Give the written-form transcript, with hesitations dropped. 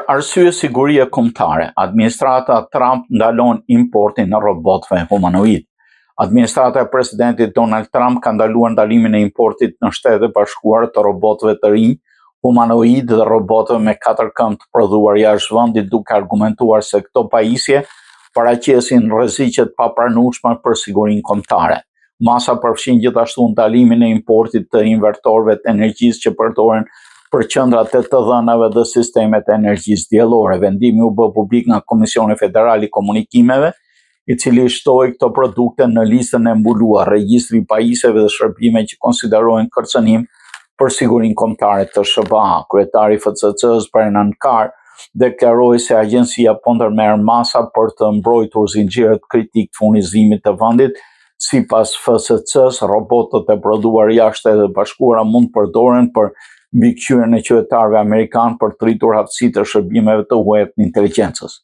Për arsye sigurie kombëtare, administrata Trump ndalon importin në robotëve humanoid. Administrata e presidentit Donald Trump ka ndaluar ndalimin e importit në Shtetet e Bashkuara të robotëve të rinj, humanoid dhe robotëve me 4 këmbë të prodhuar jashtë vendit, duke argumentuar se këto pajisje paraqesin rreziqe të papranueshme për sigurinë kombëtare. Masa përfshin gjithashtu ndalimin e importit të invertorëve të energjisë që përdoren për qendrat e të dhënave dhe sistemet e energjisë diellore. Vendimi u bë publik nga Komisioni Federal i Komunikimeve, i cili shtoi këto produkte në listën e mbuluar, regjistri i pajisjeve dhe shërbimeve që konsiderohen kërcënim për sigurinë kombëtare të SBA. Kryetari i FCC-s Brennan Carr deklaroi se agjencia po ndërmerr masa për të mbrojtur zinxhirët kritik të furnizimit të vendit. Sipas FCC-s, robotët e prodhuar jashtë Shtetet e Bashkuara mund të përdoren për mbikëqyrjen e qytetarëve amerikanë për të rritur aftësitë e shërbimeve të huaja të inteligjencës.